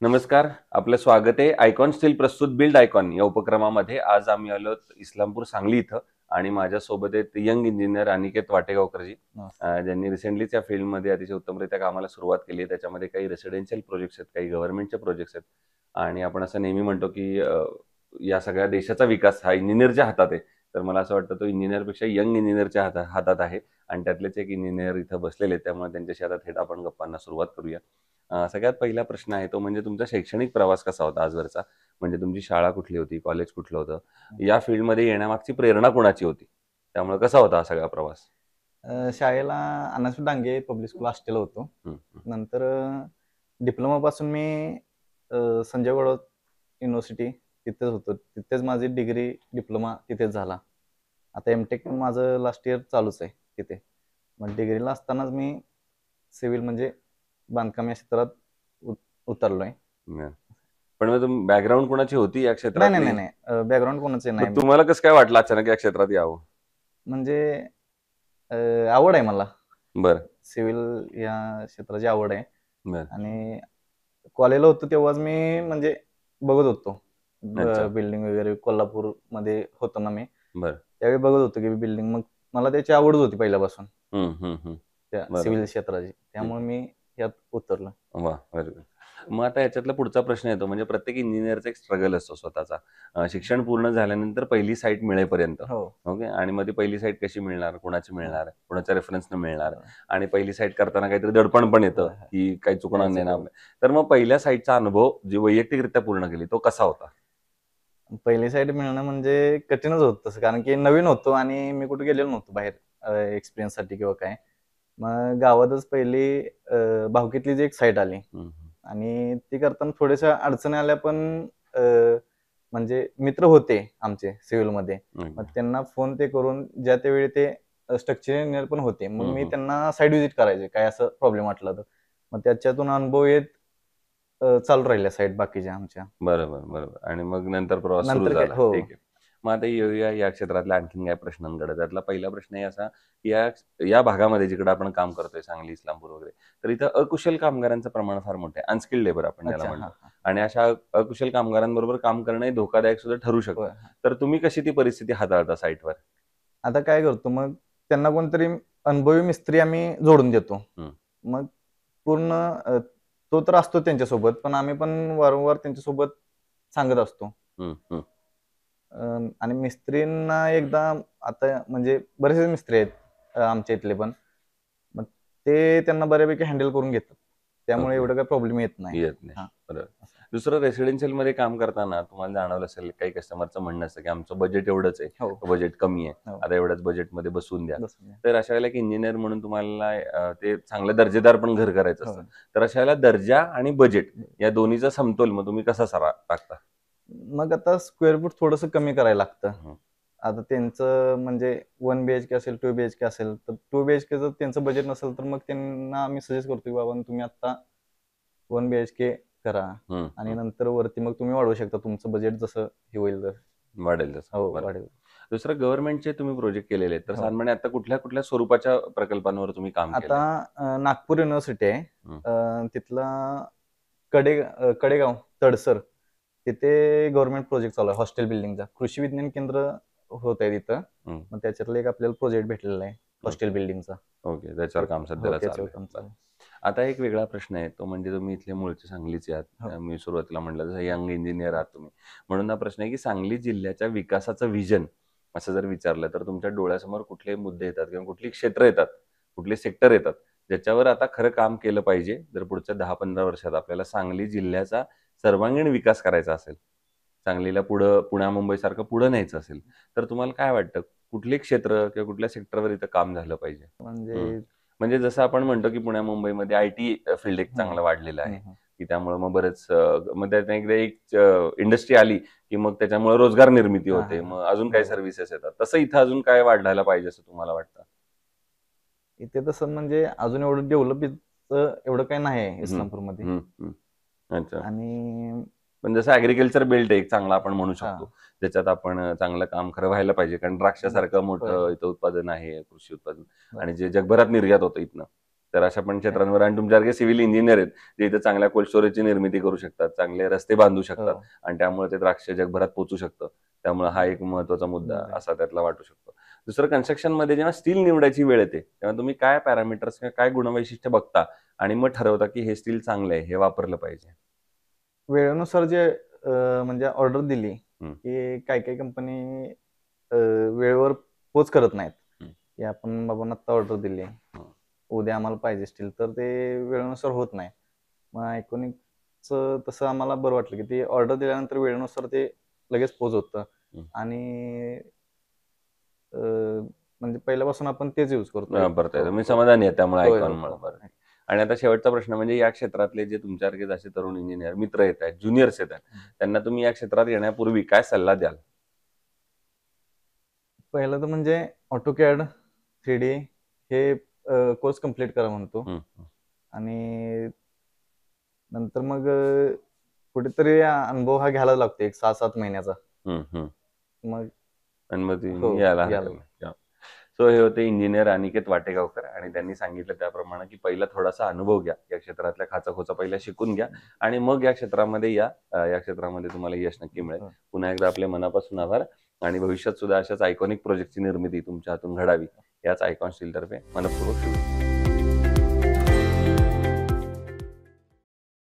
नमस्कार. आपलं स्वागत आहे आयकॉन स्टील प्रस्तुत बिल्ड आयकॉन या उपक्रमामध्ये. आज आम्ही आलो इस्लामपूर सांगली इथं आणि माझ्यासोबत आहेत यंग इंजिनियर अनिकेत वाटेगावकरजी, ज्यांनी रिसेंटलीच या फील्डमध्ये अतिशय उत्तमरित्या कामाला सुरुवात केली आहे. त्याच्यामध्ये काही रेसिडेन्शियल प्रोजेक्ट्स आहेत, काही गव्हर्नमेंटचे प्रोजेक्ट्स आहेत आणि आपण असं नेहमी म्हणतो की या सगळ्या देशाचा विकास हा इंजिनियरच्या हातात आहे. तर मला असं वाटतं तो इंजिनियरपेक्षा यंग इंजिनियरच्या हातात आहे आणि त्यातलेच एक इंजिनियर इथं बसलेले आहेत. त्यामुळे त्यांच्याशी आता थेट आपण गप्पांना सुरुवात करूया. सगळ्यात पहिला प्रश्न आहे तो म्हणजे तुमचा शैक्षणिक प्रवास कसा होता आजवरचा? म्हणजे तुमची शाळा कुठली होती, कॉलेज कुठलं होतं, या फील्डमध्ये येण्यामागची प्रेरणा कोणाची होती? त्यामुळे कसा होता हा सगळा प्रवास? शाळेला अनासपुर डांगे पब्लिक स्कूल हॉस्टेल होतो. नंतर डिप्लोमा पासून मी संजय घोडावत युनिव्हर्सिटी तिथेच होतो. तिथेच माझी डिग्री डिप्लोमा तिथेच झाला. आता एमटेक माझं लास्ट इयर चालूच आहे तिथे. मग डिग्रीला असतानाच मी सिव्हिल म्हणजे बांधकाम या क्षेत्रात उतरलोय. पण मग बॅकग्राऊंड कोणाची होती या क्षेत्रात? नाही बॅकग्राऊंड कोणाचे नाही. तुम्हाला कसं काय वाटलं अचानक या क्षेत्रात यावं? म्हणजे आवड आहे मला. बरं. सिव्हिल या क्षेत्राची आवड आहे आणि कॉलेजला होतो तेव्हाच मी म्हणजे बघत होतो बिल्डिंग वगैरे. कोल्हापूर मध्ये होतो ना मी, त्यावेळी बघत होतो की बिल्डिंग. मग मला त्याची आवडच होती पहिल्यापासून त्या सिव्हिल क्षेत्राची, त्यामुळे मी यात उतरलो. वा, व्हेरी गुड. मग आता याच्यातला पुढचा प्रश्न येतो म्हणजे प्रत्येक इंजिनियरचा एक स्ट्रगल असतो स्वतःचा. शिक्षण पूर्ण झाल्यानंतर पहिली साईट मिळेपर्यंत. ओके. आणि मग ती पहिली साईट कशी मिळणार, कोणाची मिळणार, कोणाच्या रेफरन्सनं मिळणार, आणि पहिली साईट करताना काहीतरी दडपण पण येतं की काही चुकणार नाही ना. तर मग पहिल्या साईटचा अनुभव जी वैयक्तिकरित्या पूर्ण केली तो कसा होता? पहिली साईट मिळणं म्हणजे कठीणच होतं तसं, कारण की नवीन होतो आणि मी कुठे गेलेलो नव्हतो बाहेर एक्सपिरियन्स साठी किंवा काय. मग गावातच पहिली भावकीतली जी एक साईट आली आणि ती करताना थोड्याशा अडचणी आल्या, पण म्हणजे मित्र होते आमचे सिव्हिल मध्ये. मग त्यांना फोन ते करून ज्या त्यावेळी ते स्ट्रक्चर इंजिनियर पण होते, मग मी त्यांना साईट व्हिजिट करायचे काय असं प्रॉब्लेम वाटला तर. मग त्याच्यातून अनुभव येत चालू राहिल्या साईट बाकीच्या आमच्या. बरोबर. आणि मग नंतर प्रवास सुरू झाला. ठीक आहे. मग आता येऊया या क्षेत्रातल्या आणखीन काय प्रश्नांकडे. त्यातला पहिला प्रश्न असा की या भागामध्ये जिकडे आपण काम करतोय, सांगली, इस्लामपूर वगैरे, तर इथं अकुशल कामगारांचं प्रमाण फार मोठं आहे. अनस्किल्ड लेबर आपण ज्याला म्हणतो. आणि अशा अकुशल कामगारांबरोबर काम करणं धोकादायक सुद्धा ठरू शकतं. तर तुम्ही कशी ती परिस्थिती हाताळता साईटवर? आता काय करतो, मग त्यांना कोणतरी अनुभवी मिस्त्री आम्ही जोडून देतो. मग पूर्ण तो तर असतो त्यांच्यासोबत, पण आम्ही पण वारंवार त्यांच्यासोबत सांगत असतो. आणि मिस्त्रींना एकदा, आता म्हणजे बरेचसे मिस्त्री आहेत आमच्या इथले पण, मग ते त्यांना बऱ्यापैकी हँडल करून घेतात, त्यामुळे एवढं काही प्रॉब्लेम येत नाही. दुसरं, रेसिडेन्शियल मध्ये काम करताना तुम्हाला जाणवलं असेल काही कस्टमरचं म्हणणं असतं की आमचं बजेट एवढंच आहे, बजेट कमी आहे, आता एवढ्याच बजेटमध्ये बसून द्या. तर अशा वेळेला एक इंजिनियर म्हणून तुम्हाला ते चांगलं दर्जेदार पण घर करायचं असतं. तर अशा वेळेला दर्जा आणि बजेट या दोन्हीचा समतोल मग तुम्ही कसा राखता? मग आता स्क्वेअर फूट थोडस कमी करायला लागतं. आता त्यांचं म्हणजे 1 BHK असेल, 2 BHK असेल, तर 2 BHK जर त्यांचं बजेट नसेल तर मग त्यांना आम्ही सजेस्ट करतो की बाबा तुम्ही आता 1 BHK करा आणि नंतर वरती मग तुम्ही वाढवू शकता, तुमचं बजेट जसं हे होईल वाढेल तसं. दुसरं, गव्हर्नमेंटचे तुम्ही प्रोजेक्ट केलेले तर साधारणपणे आता कुठल्या कुठल्या स्वरूपाच्या प्रकल्पांवर तुम्ही काम केलं? आता नागपूर युनिव्हर्सिटी आहे, तिथला कडेगाव तडसर, तिथे गव्हर्नमेंट प्रोजेक्ट चालू आहे हॉस्टेल बिल्डिंगचा. कृषी विज्ञान केंद्र होत आहे तिथं. मग त्याच्यातलं एक आपल्याला प्रोजेक्ट भेटलेला आहे हॉस्टेल बिल्डिंगचा. ओके, त्याच्यावर काम सध्याला चालू आहे. आता एक वेगळा प्रश्न आहे तो म्हणजे तुम्ही इथले मूळचे सांगलीचे आहात. मी सुरुवातीला म्हटलं जसं यंग इंजिनियर आहात तुम्ही, म्हणून हा प्रश्न आहे की सांगली जिल्ह्याच्या विकासाचं विजन असं जर विचारलं तर तुमच्या डोळ्यासमोर कुठले मुद्दे येतात किंवा कुठली क्षेत्र येतात, कुठले सेक्टर येतात ज्याच्यावर आता खरं काम केलं पाहिजे जर पुढच्या 10-15 वर्षात आपल्याला सांगली जिल्ह्याचा सर्वांगीण विकास करायचा असेल, सांगलीला पुढं पुण्या मुंबई सारखं पुढं न्यायचं असेल, तर तुम्हाला काय वाटतं कुठले क्षेत्र किंवा कुठल्या सेक्टरवर इथं काम झालं पाहिजे? म्हणजे जसं आपण म्हणतो की पुण्या मुंबईमध्ये IT फील्ड एक चांगलं वाढलेलं आहे की त्यामुळे मग बरेच मग त्यात एक इंडस्ट्री आली की मग त्याच्यामुळे रोजगार निर्मिती होते, मग अजून काही सर्व्हिसेस येतात. तसं इथं अजून काय वाढायला पाहिजे असं तुम्हाला वाटतं? इथे तसं म्हणजे अजून एवढं डेव्हलप एवढं काही नाही इस्लामपूरमध्ये. अच्छा. आणि पण जसं ऍग्रिकल्चर बेल्ट एक चांगला आपण म्हणू शकतो, ज्याच्यात आपण चांगलं काम खरं व्हायला पाहिजे, कारण द्राक्षासारखं मोठं इथं उत्पादन आहे कृषी उत्पादन आणि जे जगभरात निर्यात होतं इथनं, तर अशा पण क्षेत्रांवर, आणि तुमच्यासारखे सिव्हिल इंजिनियर आहेत जे इथे चांगल्या कोल्ड स्टोरेजची निर्मिती करू शकतात, चांगले रस्ते बांधू शकतात, हो. आणि त्यामुळे ते द्राक्ष जगभरात पोहोचू शकतं. त्यामुळे हा एक महत्वाचा मुद्दा असा त्यातला वाटू शकतो. दुसरं, कन्स्ट्रक्शन मध्ये जेव्हा स्टील निवडायची वेळ येते तेव्हा तुम्ही काय पॅरामीटर्स किंवा काय गुणवैशिष्ट्य बघता आणि मग ठरवता की हे स्टील चांगलं आहे, हे वापरलं पाहिजे? वेळेनुसार जे म्हणजे ऑर्डर दिली, हम्म. की काही कंपनी वेळेवर पोच करत नाहीत. हम्म. की आपण बाबा आत्ता ऑर्डर दिली, उद्या आम्हाला पाहिजे स्टील, तर ते वेळेनुसार होत नाही. मग आयकॉनिकचं तसं आम्हाला बरं वाटलं की ते ऑर्डर दिल्यानंतर वेळेनुसार ते लगेच पोच होतं. आणि म्हणजे पहिल्यापासून आपण तेच यूज करतो. वापरताय तुम्ही, समाधानी आहे त्यामुळे होय, आयकॉनमुळे? होय. बरं. आणि आता शेवटचा प्रश्न म्हणजे या क्षेत्रातले जे तुमच्यासारखे असे तरुण इंजिनियर मित्र येत आहेत, ज्युनियर्स येत आहेत, त्यांना तुम्ही या क्षेत्रात येण्यापूर्वी काय सल्ला द्याल? पहिलं तर म्हणजे AutoCAD 3D हे कोर्स कम्प्लीट करा म्हणतो. आणि नंतर मग कुठेतरी अनुभव हा घ्यायला लागतो, एक 6-7 महिन्याचा. मग आणि मग हो, तुम्ही यायला यायला हरकत नाही. सो हे होते इंजिनियर अनिकेत वाटेगावकर, आणि त्यांनी सांगितलं त्याप्रमाणे की पहिला थोडासा अनुभव घ्या, या क्षेत्रातल्या खाचाखोचा पहिला शिकून घ्या, आणि मग या क्षेत्रामध्ये या क्षेत्रामध्ये तुम्हाला यश नक्की मिळेल. पुन्हा एकदा आपले मनापासून आभार, आणि भविष्यात सुद्धा अशाच आयकॉनिक प्रोजेक्टची निर्मिती तुमच्या हातून घडावी याच आयकॉन स्टील तर्फे मनपूर्वक शुभेच्छा.